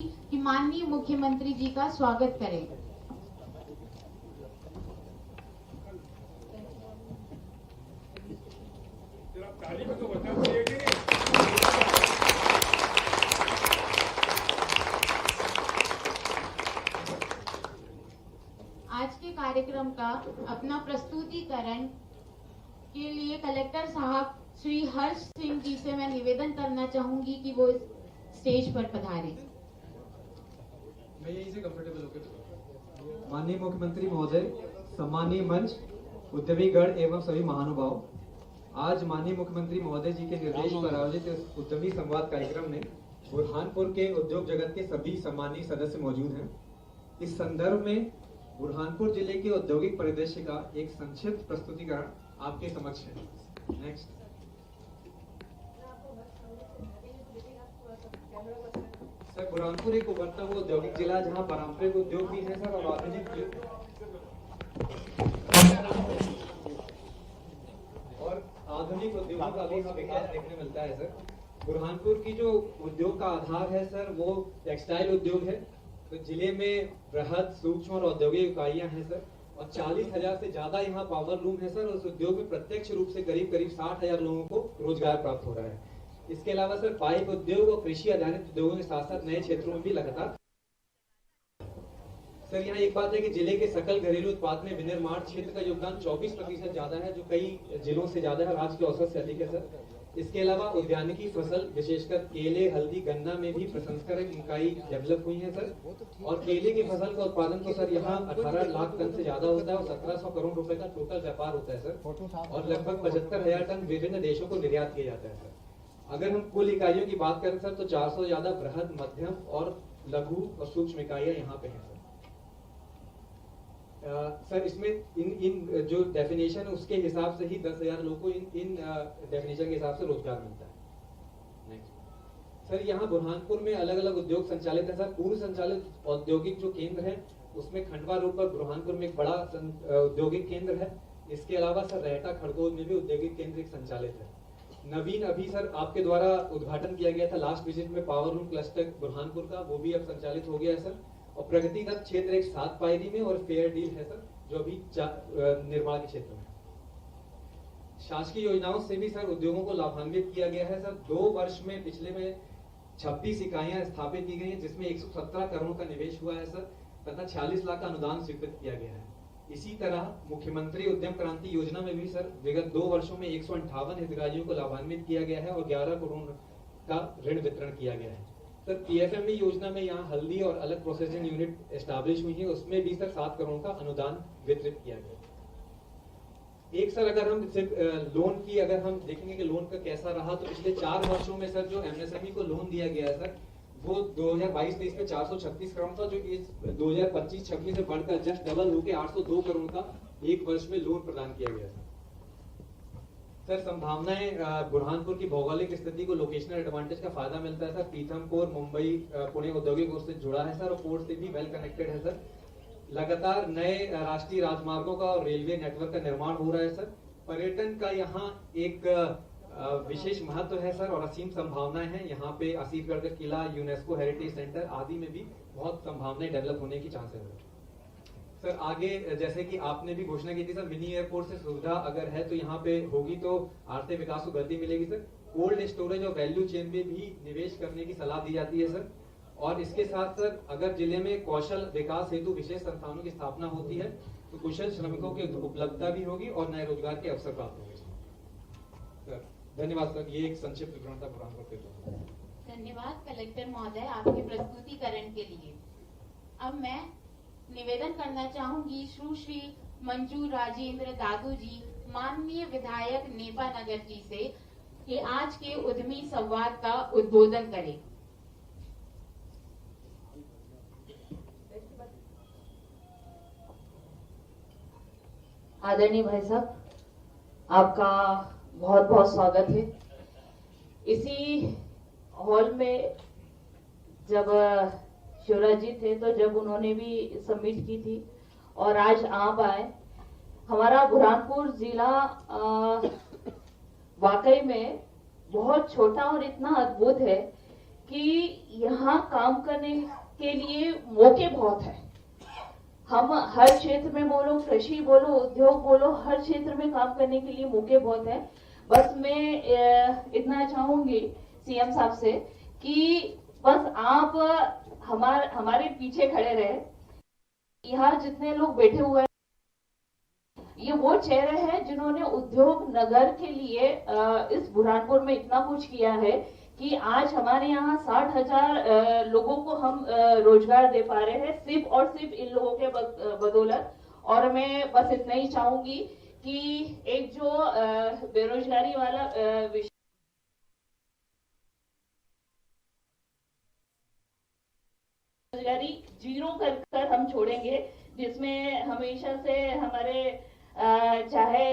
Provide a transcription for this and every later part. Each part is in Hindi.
कि माननीय मुख्यमंत्री जी का स्वागत करें। आज के कार्यक्रम का अपना प्रस्तुतिकरण के लिए कलेक्टर साहब श्री हर्ष सिंह जी से मैं निवेदन करना चाहूंगी कि वो स्टेज पर पधारें। मैं यहीं से कंफर्टेबल होकर। माननीय मुख्यमंत्री महोदय, सम्मानीय मंच, उद्यमीगण एवं सभी महानुभाव, आज माननीय मुख्यमंत्री महोदय जी के निर्देश पर आयोजित इस उद्यमी संवाद कार्यक्रम में बुरहानपुर के उद्योग जगत के सभी सम्मानीय सदस्य मौजूद हैं। इस संदर्भ में बुरहानपुर जिले के औद्योगिक परिदृश्य का एक संक्षिप्त प्रस्तुतिकरण आपके समक्ष है। नेक्स्ट। सर, बुरहानपुर एक उभरता हुआ औद्योगिक जिला जहां पारंपरिक उद्योग भी है सर और आधुनिक उद्योगों का भी विकास देखने मिलता है सर। बुरहानपुर की जो उद्योग का आधार है सर वो टेक्सटाइल उद्योग है। तो जिले में बृहद, सूक्ष्म और औद्योगिक इकाइयां हैं सर और 40,000 से ज्यादा यहाँ पावर लूम है सर। उस उद्योग में प्रत्यक्ष रूप से करीब 60,000 लोगों को रोजगार प्राप्त हो रहा है। इसके अलावा सर पाइप उद्योग और कृषि आधारित उद्योगों के साथ साथ नए क्षेत्रों में भी लगातार सर यहाँ एक बात है कि जिले के सकल घरेलू उत्पाद में विनिर्माण क्षेत्र का योगदान 24% ज्यादा है, जो कई जिलों से ज्यादा है, राज्य के औसत से अधिक है सर। इसके अलावा उद्यानिकी फसल विशेषकर केले, हल्दी, गन्ना में भी प्रसंस्करण इकाई डेवलप हुई है सर। और केले की फसल का उत्पादन तो सर यहाँ 18 लाख टन से ज्यादा होता है और 1700 करोड़ रुपए का टोटल व्यापार होता है सर। और लगभग 75,000 टन विभिन्न देशों को निर्यात किया जाता है सर। अगर हम कुल इकाइयों की बात करें सर तो 400 से ज्यादा बृहद, मध्यम और लघु और सूक्ष्म इकाइयां यहाँ पे हैं सर। सर इसमें इन जो डेफिनेशन है उसके हिसाब से ही 10,000 लोगों को इन डेफिनेशन के हिसाब से रोजगार मिलता है। नेक्स्ट। सर यहाँ बुरहानपुर में अलग अलग उद्योग संचालित है सर। पूर्व संचालित औद्योगिक जो केंद्र है उसमें खंडवा रोड पर बुरहानपुर में एक बड़ा औद्योगिक केंद्र है। इसके अलावा सर रहटा, खड़गोल में भी औद्योगिक केंद्र एक संचालित है। नवीन अभी सर आपके द्वारा उद्घाटन किया गया था लास्ट विजिट में पावर लूम क्लस्टर बुरहानपुर का, वो भी अब संचालित हो गया है सर। और प्रगतिगत क्षेत्र एक 7 पायरी में और फेयर डील है सर जो अभी निर्माण के क्षेत्र में। शासकीय योजनाओं से भी सर उद्योगों को लाभान्वित किया गया है सर। 2 वर्ष में पिछले में 26 इकाइयां स्थापित की गई हैं जिसमें 117 करोड़ का निवेश हुआ है सर तथा 46 लाख का अनुदान स्वीकृत किया गया है। इसी तरह मुख्यमंत्री उद्यम क्रांति योजना में भी सर विगत 2 वर्षों में 158 हितग्राहियों को लाभान्वित किया गया है और 11 करोड़ का ऋण वितरण किया गया है सर। पीएफएमई योजना में यहाँ हल्दी और अलग प्रोसेसिंग यूनिट एस्टैब्लिश हुई है, उसमें भी सर 7 करोड़ का अनुदान वितरित किया गया। एक सर अगर हम सिर्फ लोन की अगर हम देखेंगे कि लोन का कैसा रहा तो पिछले 4 वर्षों में सर जो एमएसएमई को लोन दिया गया है सर वो 2022-23 में 436 करोड़ था, जो इस 2025-26 से बढ़कर जस्ट डबल होकर 802 करोड़ का एक वर्ष में लोन प्रदान किया गया था सर। संभावनाएं बुरहानपुर की भौगोलिक स्थिति को लोकेशनल एडवांटेज का फायदा मिलता है सर। पीथमपुर, मुंबई, पुणे औद्योगिक कोर से जुड़ा है सर और पोर्ट से भी वेल कनेक्टेड है सर। लगातार नए राष्ट्रीय राजमार्गों का और रेलवे नेटवर्क का निर्माण हो रहा है सर। पर्यटन का यहाँ एक विशेष महत्व है सर और असीम संभावनाएं हैं। यहाँ पे असीरगढ़ का किला, यूनेस्को हेरिटेज सेंटर आदि में भी बहुत संभावनाएं डेवलप होने की चांसेस है सर। आगे जैसे कि आपने भी घोषणा की थी सर, मिनी एयरपोर्ट से सुविधा अगर है तो यहाँ पे होगी तो आर्थिक विकास को गति मिलेगी सर। कोल्ड स्टोरेज और वैल्यू चेन में भी निवेश करने की सलाह दी जाती है सर। और इसके साथ सर अगर जिले में कौशल विकास हेतु विशेष संस्थानों की स्थापना होती है तो कुशल श्रमिकों की उपलब्धता भी होगी और नए रोजगार के अवसर प्राप्त होंगे सर। धन्यवाद सर, ये एक संक्षिप्त विवरण था बुरहानपुर के। धन्यवाद कलेक्टर महोदय आपके प्रस्तुतिकरण के लिए। अब मैं निवेदन करना चाहूंगी श्री मंजू राजेंद्र दादू जी, माननीय विधायक नेपा नगर जी से कि आज के उद्यमी संवाद का उद्बोधन करें। आदरणीय भाई साहब, आपका बहुत बहुत स्वागत है। इसी हॉल में जब शिवराज जी थे तो जब उन्होंने भी सबमिट की थी और आज आप आए। हमारा बुरहानपुर जिला वाकई में बहुत छोटा और इतना अद्भुत है कि यहाँ काम करने के लिए मौके बहुत है। हम हर क्षेत्र में बोलो, कृषि बोलो, उद्योग बोलो, हर क्षेत्र में काम करने के लिए मौके बहुत है। बस मैं इतना चाहूंगी सीएम साहब से कि बस आप हमारे पीछे खड़े रहे। यहाँ जितने लोग बैठे हुए हैं, ये वो चेहरे हैं जिन्होंने उद्योग नगर के लिए इस बुरहानपुर में इतना कुछ किया है कि आज हमारे यहाँ 60,000 लोगों को हम रोजगार दे पा रहे हैं, सिर्फ और सिर्फ इन लोगों के बदौलत। और मैं बस इतना ही चाहूंगी कि एक जो बेरोजगारी वाला विषय बेरोजगारी जीरो कर हम छोड़ेंगे, जिसमें हमेशा से हमारे चाहे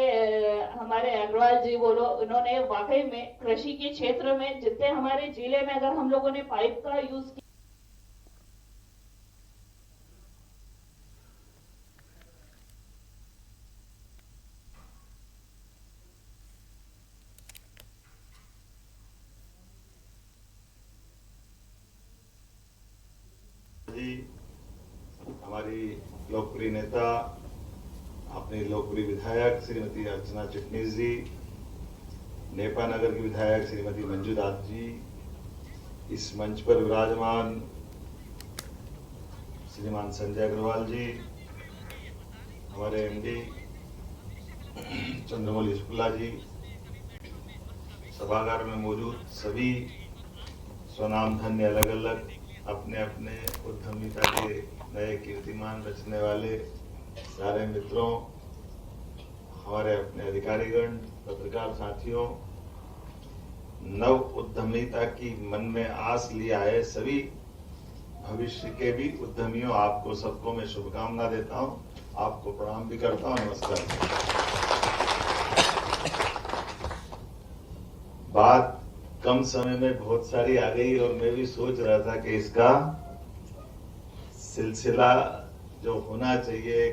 हमारे अग्रवाल जी बोलो, उन्होंने वाकई में कृषि के क्षेत्र में जितने हमारे जिले में अगर हम लोगों ने पाइप का यूज किया, हमारी लोकप्रिय नेता, अपनी लोकप्रिय विधायक श्रीमती अर्चना चिटनीस जी, नेपा नगर की विधायक श्रीमती मंजू दास जी, इस मंच पर विराजमान श्रीमान संजय अग्रवाल जी, हमारे एमडी चंद्रमौली शुक्ला जी, सभागार में मौजूद सभी स्वनाम धन्य अलग अलग अपने अपने उद्यमिता के नए कीर्तिमान रचने वाले सारे मित्रों, हमारे अपने अधिकारीगण, पत्रकार साथियों, नव उद्यमिता की मन में आस लिए आए सभी भविष्य के भी उद्यमियों, आपको सबको मैं शुभकामना देता हूं, आपको प्रणाम भी करता हूं। नमस्कार। बात कम समय में बहुत सारी आ गई और मैं भी सोच रहा था कि इसका सिलसिला जो होना चाहिए,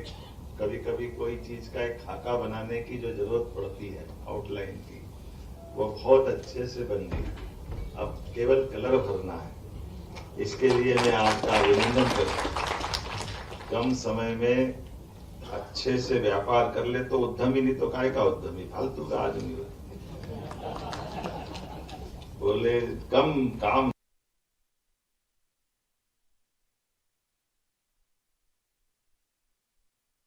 कभी कभी कोई चीज का एक खाका बनाने की जो जरूरत पड़ती है आउटलाइन की, वो बहुत अच्छे से बन गई। अब केवल कलर भरना है। इसके लिए मैं आपका अभिनंदन करता हूं। कम समय में अच्छे से व्यापार कर ले तो उद्यमी, नहीं तो काय का उद्यमी, फालतू का आदमी हो। बोले कम काम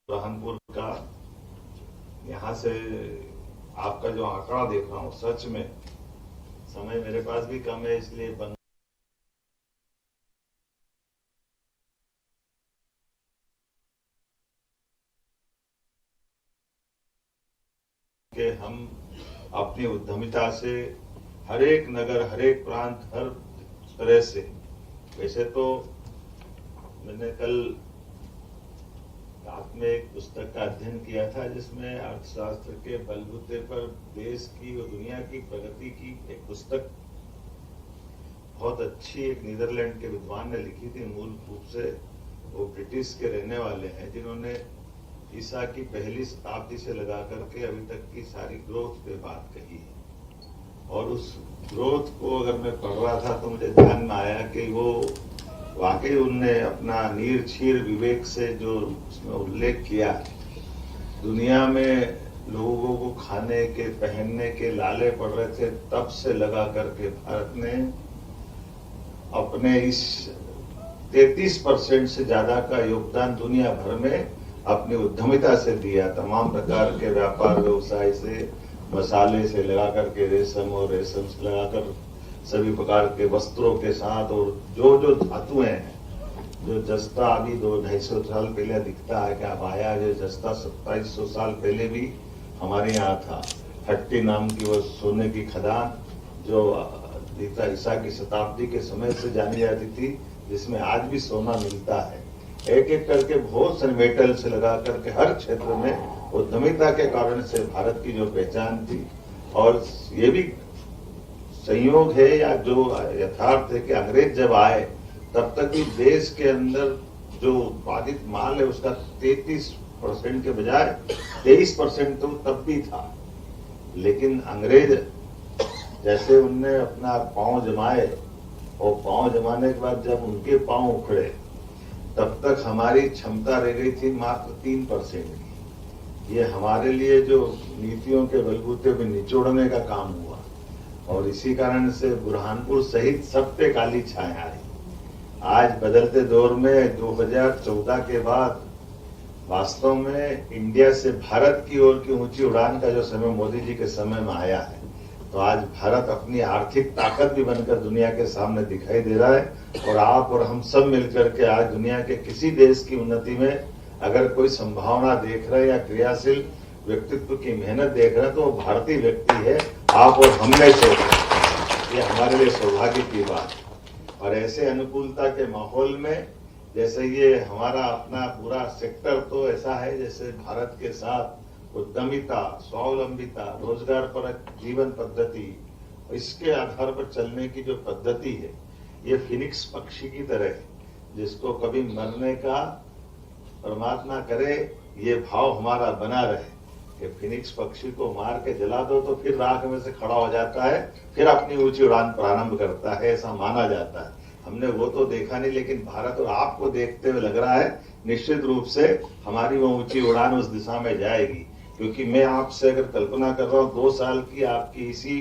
बुरहानपुर का, यहाँ से आपका जो आंकड़ा देख रहा हूँ, सच में समय मेरे पास भी कम है, इसलिए बंद के हम अपनी उद्यमिता से हर एक नगर, हर एक प्रांत, हर तरह से, वैसे तो मैंने कल रात में एक पुस्तक का अध्ययन किया था जिसमें अर्थशास्त्र के बलबूते पर देश की और दुनिया की प्रगति की एक पुस्तक बहुत अच्छी एक नीदरलैंड के विद्वान ने लिखी थी। मूल रूप से वो ब्रिटिश के रहने वाले हैं, जिन्होंने ईसा की पहली शताब्दी से लगा करके अभी तक की सारी ग्रोथ पे बात कही है। और उस ग्रोथ को अगर मैं पढ़ रहा था तो मुझे ध्यान में आया कि वो वाकई उनने अपना नीर छीर विवेक से जो उसमें उल्लेख किया, दुनिया में लोगों को खाने के, पहनने के लाले पड़ रहे थे, तब से लगा करके भारत ने अपने इस 33% से ज्यादा का योगदान दुनिया भर में अपनी उद्यमिता से दिया। तमाम प्रकार के व्यापार व्यवसाय से, मसाले से लगा करके रेशम, और रेशम से लगाकर सभी प्रकार के वस्त्रों के साथ, और जो जो धातुएं हैं, जो जस्ता अभी 200-250 साल पहले दिखता है कि अब आया, जो जस्ता 2700 साल पहले भी हमारे यहाँ था। हट्टी नाम की वो सोने की खदान जो ईसा की शताब्दी के समय से जानी जाती थी, जिसमें आज भी सोना मिलता है। एक एक करके बहुत सारे मेटल से लगा करके हर क्षेत्र में उद्यमिता के कारण से भारत की जो पहचान थी। और ये भी संयोग है या जो यथार्थ है कि अंग्रेज जब आए तब तक भी देश के अंदर जो उत्पादित माल है उसका 33% के बजाय 23% तो तब भी था। लेकिन अंग्रेज जैसे उनने अपना पांव जमाए और पांव जमाने के बाद जब उनके पांव उखड़े तब तक हमारी क्षमता रह गई थी मात्र 3% की। ये हमारे लिए जो नीतियों के बलबूते पे निचोड़ने का काम हुआ और इसी कारण से बुरहानपुर सहित सब पे काली छाया आई। आज बदलते दौर में 2014 के बाद वास्तव में इंडिया से भारत की ओर की ऊंची उड़ान का जो समय मोदी जी के समय में आया है, तो आज भारत अपनी आर्थिक ताकत भी बनकर दुनिया के सामने दिखाई दे रहा है। और आप और हम सब मिलकर के आज दुनिया के किसी देश की उन्नति में अगर कोई संभावना देख रहे हैं या क्रियाशील व्यक्तित्व की मेहनत देख रहे हैं तो वो भारतीय व्यक्ति है, आप और हम में से। ये हमारे लिए सौभाग्य की बात है। और ऐसे अनुकूलता के माहौल में जैसे ये हमारा अपना पूरा सेक्टर तो ऐसा है जैसे भारत के साथ उद्यमिता, स्वावलंबिता, रोजगार पर जीवन पद्धति, इसके आधार पर चलने की जो पद्धति है ये फिनिक्स पक्षी की तरह है, जिसको कभी मरने का परमात्मा करे ये भाव हमारा बना रहे कि फिनिक्स पक्षी को मार के जला दो तो फिर राख में से खड़ा हो जाता है, फिर अपनी ऊंची उड़ान प्रारंभ करता है, ऐसा माना जाता है। हमने वो तो देखा नहीं, लेकिन भारत और आपको देखते हुए लग रहा है निश्चित रूप से हमारी वो ऊंची उड़ान उस दिशा में जाएगी। क्योंकि मैं आपसे अगर कल्पना कर रहा हूँ 2 साल की आपकी इसी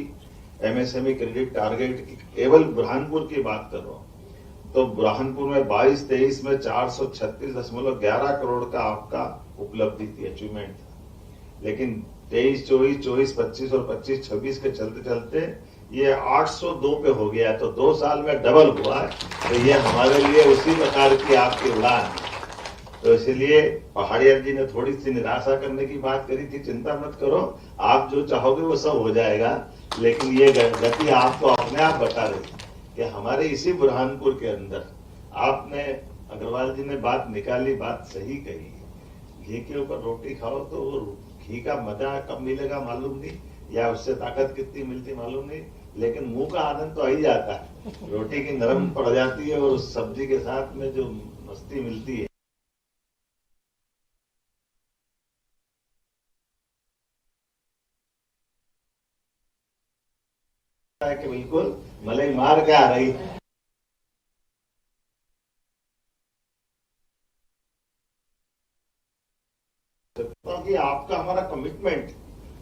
एमएसएमई क्रेडिट टारगेट की केवल बुरहानपुर की बात कर रहा हूँ, तो बुरहानपुर में 22-23 में 436.11 करोड़ का आपका उपलब्धि थी, अचीवमेंट था। लेकिन 23-24, 24-25 और 25-26 के चलते चलते ये 802 पे हो गया, तो 2 साल में डबल हुआ है। तो ये हमारे लिए उसी प्रकार की आपकी उड़ान है। तो इसलिए पहाड़िया जी ने थोड़ी सी निराशा करने की बात करी थी, चिंता मत करो, आप जो चाहोगे वो सब हो जाएगा। लेकिन ये गति आप तो अपने आप बता रही कि हमारे इसी बुरहानपुर के अंदर आपने, अग्रवाल जी ने बात निकाली, बात सही कही। घी के ऊपर रोटी खाओ तो वो घी का मजा कब मिलेगा मालूम नहीं, या उससे ताकत कितनी मिलती मालूम नहीं, लेकिन मुंह का आनंद तो आ ही जाता है। रोटी की नरम पड़ जाती है और उस सब्जी के साथ में जो मस्ती मिलती है, कि बिल्कुल मलाई मार के आ रही है। कि आपका हमारा कमिटमेंट,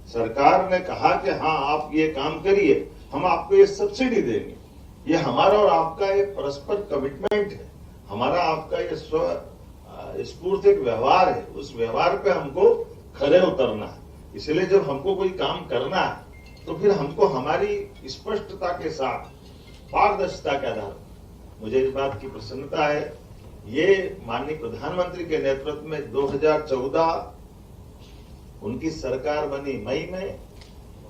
सरकार ने कहा कि हाँ आप ये काम करिए, हम आपको ये सब्सिडी देंगे। ये हमारा और आपका एक परस्पर कमिटमेंट है, हमारा आपका ये स्फूर्त एक व्यवहार है। उस व्यवहार पे हमको खरे उतरना है। इसलिए जब हमको कोई काम करना है तो फिर हमको हमारी स्पष्टता के साथ, पारदर्शिता के आधार पर, मुझे इस बात की प्रसन्नता है, ये माननीय प्रधानमंत्री के नेतृत्व में 2014 उनकी सरकार बनी मई में,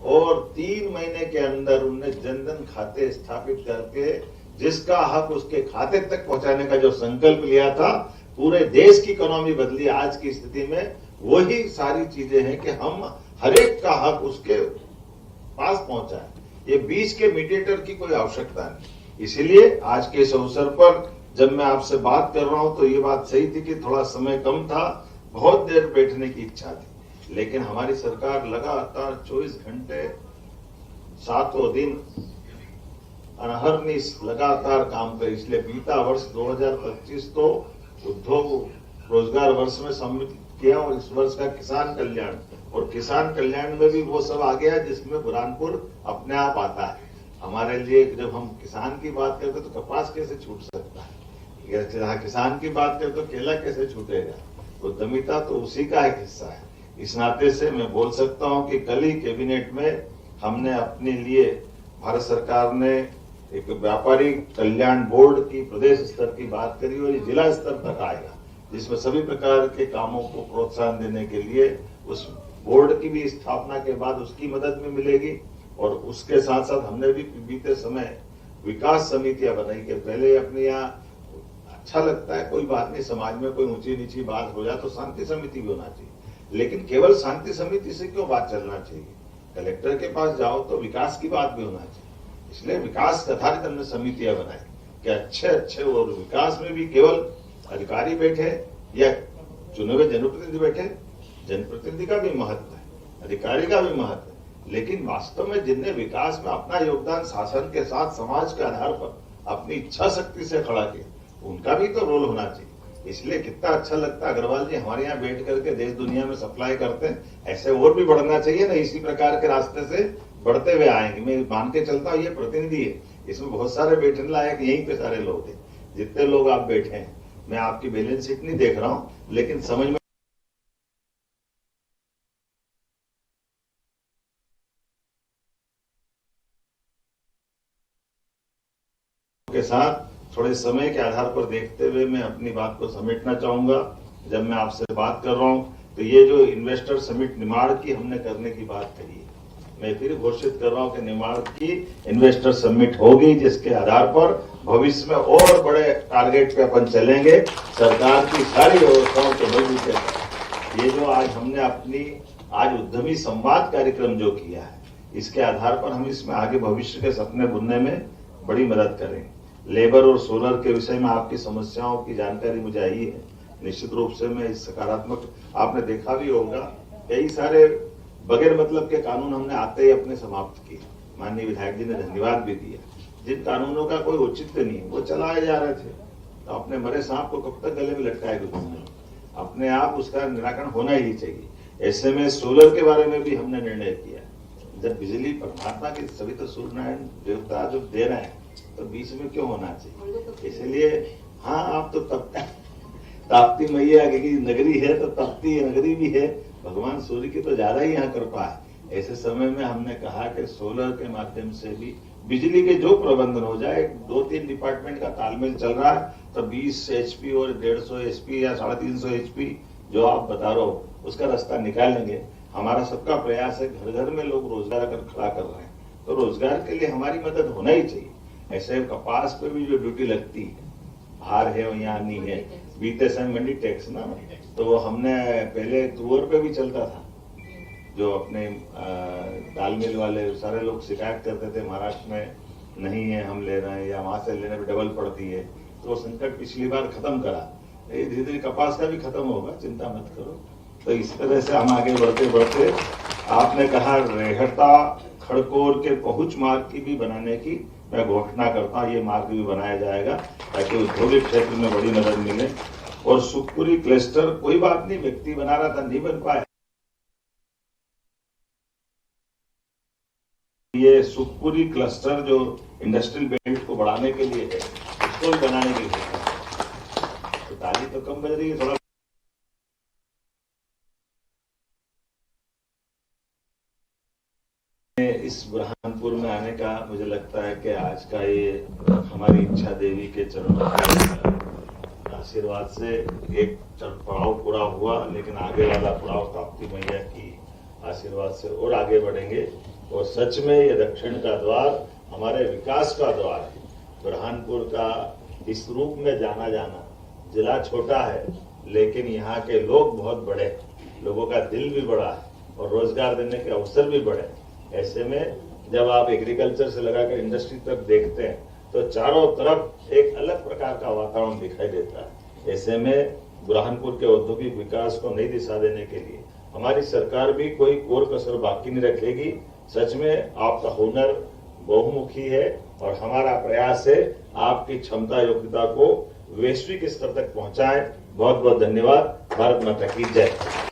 और 3 महीने के अंदर उनने जनधन खाते स्थापित करके जिसका हक उसके खाते तक पहुंचाने का जो संकल्प लिया था, पूरे देश की इकोनॉमी बदली। आज की स्थिति में वही सारी चीजें हैं कि हम हरेक का हक उसके पास पहुंचाए। ये बीच के मीडिएटर की कोई आवश्यकता नहीं। इसीलिए आज के इस अवसर पर जब मैं आपसे बात कर रहा हूं तो ये बात सही थी कि थोड़ा समय कम था, बहुत देर बैठने की इच्छा थी, लेकिन हमारी सरकार लगातार 24 घंटे 7 दिन अनहरनिश लगातार काम करे। इसलिए बीता वर्ष 2025 तो उद्योग रोजगार वर्ष में सम्मिलित किया, और इस वर्ष का किसान कल्याण, और किसान कल्याण में भी वो सब आ गया जिसमें बुरहानपुर अपने आप आता है। हमारे लिए जब हम किसान की बात करते तो कपास कैसे छूट सकता है, जहाँ किसान की बात करते तो केला कैसे छूटेगा। उद्यमिता तो उसी का एक हिस्सा है। इस नाते से मैं बोल सकता हूं कि कल ही कैबिनेट में हमने अपने लिए, भारत सरकार ने एक व्यापारी कल्याण बोर्ड की प्रदेश स्तर की बात करी, और ये जिला स्तर तक आएगा, जिसमें सभी प्रकार के कामों को प्रोत्साहन देने के लिए उस बोर्ड की भी स्थापना के बाद उसकी मदद भी मिलेगी। और उसके साथ साथ हमने भी बीते समय विकास समितियां बनाई कि पहले अपने यहाँ अच्छा लगता है, कोई बात नहीं, समाज में कोई ऊंची नीची बात हो जाए तो शांति समिति भी होना चाहिए, लेकिन केवल शांति समिति से क्यों बात चलना चाहिए, कलेक्टर के पास जाओ तो विकास की बात भी होना चाहिए। इसलिए विकास आधारित हमने समितियां बनाई कि अच्छे और विकास में भी केवल अधिकारी बैठे या चुने हुए जनप्रतिनिधि बैठे। जनप्रतिनिधि का भी महत्व है, अधिकारी का भी महत्व है, लेकिन वास्तव में जिनने विकास में अपना योगदान शासन के साथ समाज के आधार पर अपनी इच्छा शक्ति से खड़ा किया, उनका भी तो रोल होना चाहिए। इसलिए कितना अच्छा लगता है अग्रवाल जी हमारे यहाँ बैठ करके देश दुनिया में सप्लाई करते हैं, ऐसे और भी बढ़ना चाहिए ना, इसी प्रकार के रास्ते से बढ़ते हुए आएंगे। मैं मान के चलता हूँ ये प्रतिनिधि है, इसमें बहुत सारे बैठने लायक यहीं पे सारे लोग हैं, जितने लोग आप बैठे हैं। मैं आपकी बैलेंस शीट नहीं देख रहा हूँ, लेकिन समझ में के साथ थोड़े समय के आधार पर देखते हुए मैं अपनी बात को समेटना चाहूंगा। जब मैं आपसे बात कर रहा हूं तो ये जो इन्वेस्टर समिट निमाड़ की हमने करने की बात कही है, मैं फिर घोषित कर रहा हूं कि निमाड़ की इन्वेस्टर समिट होगी, जिसके आधार पर भविष्य में और बड़े टारगेट पे अपन चलेंगे। सरकार की सारी व्यवस्थाओं के बलबूते ये जो आज हमने अपनी आज उद्यमी संवाद कार्यक्रम जो किया है, इसके आधार पर हम इसमें आगे भविष्य के सपने बुनने में बड़ी मदद करेंगे। लेबर और सोलर के विषय में आपकी समस्याओं की जानकारी मुझे आई है, निश्चित रूप से मैं इस सकारात्मक, आपने देखा भी होगा कई सारे बगैर मतलब के कानून हमने आते ही अपने समाप्त किए। माननीय विधायक जी ने धन्यवाद भी दिया। जिन कानूनों का कोई औचित्य नहीं वो चलाए जा रहे थे, तो अपने मरे सांप को कब तक गले में लटकाएगा घूमने, अपने आप उसका निराकरण होना ही चाहिए। ऐसे में सोलर के बारे में भी हमने निर्णय किया, जब बिजली परमात्मा की सभी तो सूर्य नारायण देवता जो दे रहे हैं तो बीच में क्यों होना चाहिए। इसलिए हाँ, आप तो ताप्ती मैया की नगरी है तो तपती नगरी भी है, भगवान सूर्य की तो ज्यादा ही यहाँ कृपा है। ऐसे समय में हमने कहा कि सोलर के माध्यम से भी बिजली के जो प्रबंधन हो जाए, 2-3 डिपार्टमेंट का तालमेल चल रहा है, तो 20 HP और 150 HP या 350 HP जो आप बता रहे हो उसका रास्ता निकालेंगे। हमारा सबका प्रयास है, घर घर में लोग रोजगार कर खड़ा कर रहे हैं, तो रोजगार के लिए हमारी मदद होना ही चाहिए। ऐसे कपास पे भी जो ड्यूटी लगती है, बाहर है और यहाँ नहीं है, बीते समय मंडी टैक्स ना, तो वो हमने पहले तुअर पे भी चलता था, जो अपने दाल मिल वाले सारे लोग शिकायत करते थे महाराष्ट्र में नहीं है, हम ले रहे हैं, या वहां से लेने में डबल पड़ती है, तो वो संकट पिछली बार खत्म करा। धीरे धीरे कपास का भी खत्म होगा, चिंता मत करो। तो इस तरह से हम आगे बढ़ते बढ़ते, आपने कहा रेहता खड़कोर के पहुंच मार्ग की भी बनाने की मैं घोषणा करता हूँ, ये मार्ग भी बनाया जाएगा ताकि औद्योगिक क्षेत्र में बड़ी मदद मिले। और सुखपुरी क्लस्टर कोई बात नहीं, व्यक्ति बना रहा था नहीं बन पाया, ये सुखपुरी क्लस्टर जो इंडस्ट्रियल बेल्ट को बढ़ाने के लिए है, उसको भी बनाने की घोषणा। तो ताली तो कम बज रही है थोड़ा। इस बुरहानपुर में आने का मुझे लगता है कि आज का ये हमारी इच्छा देवी के चरणों के आशीर्वाद से एक पड़ाव पूरा हुआ, लेकिन आगे वाला पड़ाव ताप्ती मैया की आशीर्वाद से और आगे बढ़ेंगे। और सच में ये दक्षिण का द्वार हमारे विकास का द्वार है। बुरहानपुर का इस रूप में जाना जाना, जिला छोटा है लेकिन यहाँ के लोग बहुत बड़े, लोगों का दिल भी बड़ा है और रोजगार देने के अवसर भी बड़े। ऐसे में जब आप एग्रीकल्चर से लगाकर इंडस्ट्री तक देखते हैं तो चारों तरफ एक अलग प्रकार का वातावरण दिखाई देता है। ऐसे में बुरहानपुर के औद्योगिक विकास को नई दिशा देने के लिए हमारी सरकार भी कोई कोर कसर बाकी नहीं रखेगी। सच में आपका हुनर बहुमुखी है और हमारा प्रयास है आपकी क्षमता योग्यता को वैश्विक स्तर तक पहुंचाएं। बहुत बहुत धन्यवाद। भारत माता की जय।